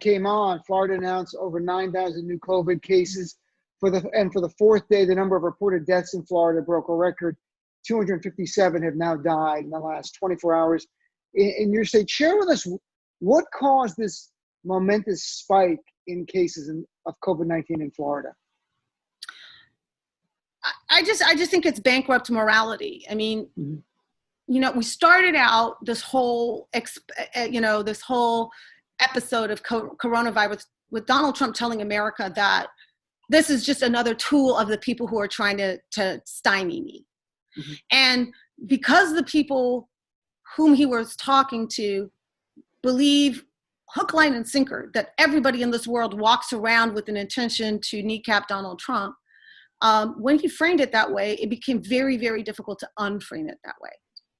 came on, Florida announced over 9,000 new COVID cases. For the fourth day, the number of reported deaths in Florida broke a record. 257 have now died in the last 24 hours in your state. Share with us what caused this momentous spike in cases of COVID-19 in Florida. I just think it's bankrupt morality. I mean, we started out this whole, this whole episode of coronavirus with Donald Trump telling America that this is just another tool of the people who are trying to stymie me. Mm-hmm. And because the people whom he was talking to believe hook, line, and sinker that everybody in this world walks around with an intention to kneecap Donald Trump, when he framed it that way, it became very, very difficult to unframe it that way.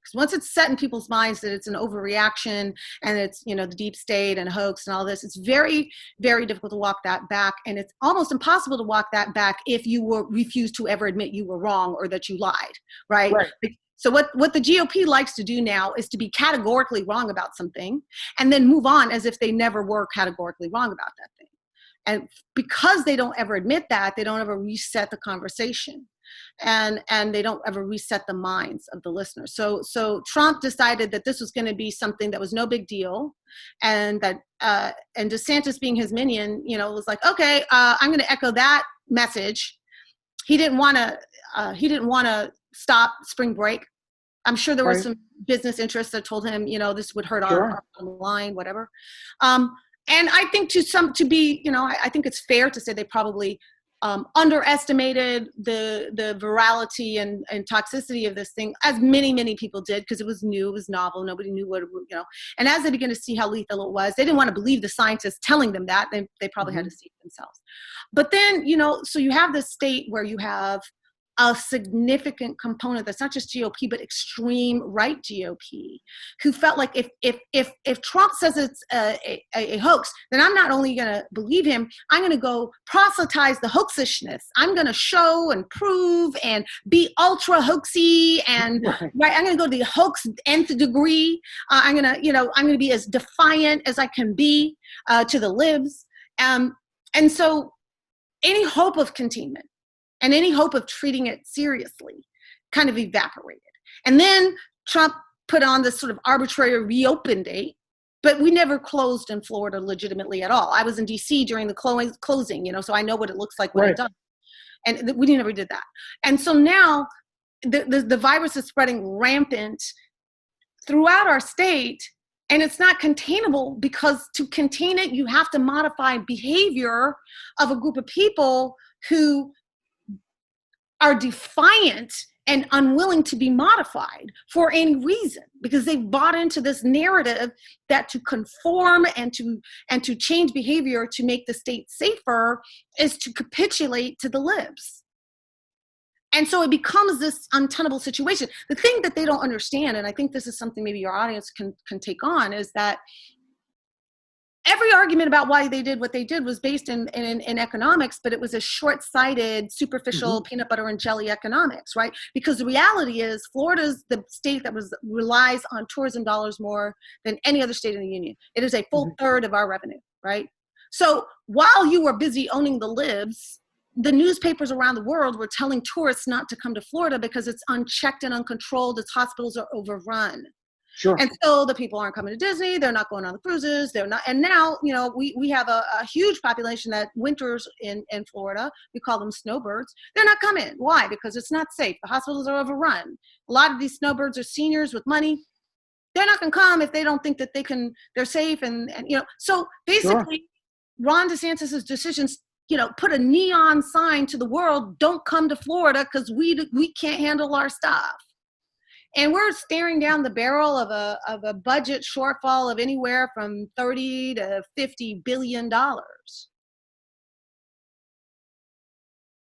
Because once it's set in people's minds that it's an overreaction and it's, the deep state and hoax and all this, it's very, very difficult to walk that back. And it's almost impossible to walk that back if you refuse to ever admit you were wrong or that you lied, right? So what the GOP likes to do now is to be categorically wrong about something and then move on as if they never were categorically wrong about that thing. And because they don't ever admit that, they don't ever reset the conversation. And they don't ever reset the minds of the listeners. So Trump decided that this was going to be something that was no big deal, and that and DeSantis, being his minion, was like, okay, I'm going to echo that message. He didn't want to stop spring break. I'm sure there were some business interests that told him, this would hurt our line, whatever. And I think I think it's fair to say they probably underestimated the virality and toxicity of this thing, as many, many people did, because it was new, it was novel, nobody knew what, and as they began to see how lethal it was, they didn't want to believe the scientists telling them that, they probably had to see it themselves. But then, so you have this state where you have a significant component that's not just GOP, but extreme right GOP, who felt like if Trump says it's a hoax, then I'm not only going to believe him, I'm going to go proselytize the hoaxishness. I'm going to show and prove and be ultra hoaxy and I'm going to go to the hoax nth degree. I'm going to be as defiant as I can be to the libs. And so any hope of containment and any hope of treating it seriously kind of evaporated. And then Trump put on this sort of arbitrary reopen date, but we never closed in Florida legitimately at all. I was in DC during the closing, so I know what it looks like when it's done. And we never did that. And so now the virus is spreading rampant throughout our state, and it's not containable, because to contain it, you have to modify behavior of a group of people who are defiant and unwilling to be modified for any reason, because they've bought into this narrative that to conform and to change behavior to make the state safer is to capitulate to the libs. And so it becomes this untenable situation. The thing that they don't understand, and I think this is something maybe your audience can take on, is that every argument about why they did what they did was based in economics, but it was a short-sighted, superficial peanut butter and jelly economics, right? Because the reality is Florida's the state that relies on tourism dollars more than any other state in the union. It is a full third of our revenue, right? So while you were busy owning the libs, the newspapers around the world were telling tourists not to come to Florida because it's unchecked and uncontrolled, its hospitals are overrun. Sure. And so the people aren't coming to Disney, they're not going on the cruises, they're not. And now, we have a huge population that winters in Florida. We call them snowbirds. They're not coming. Why? Because it's not safe. The hospitals are overrun. A lot of these snowbirds are seniors with money. They're not going to come if they don't think that they're safe. And so basically Ron DeSantis' decisions, put a neon sign to the world, don't come to Florida because we can't handle our stuff. And we're staring down the barrel of a budget shortfall of anywhere from $30 to $50 billion.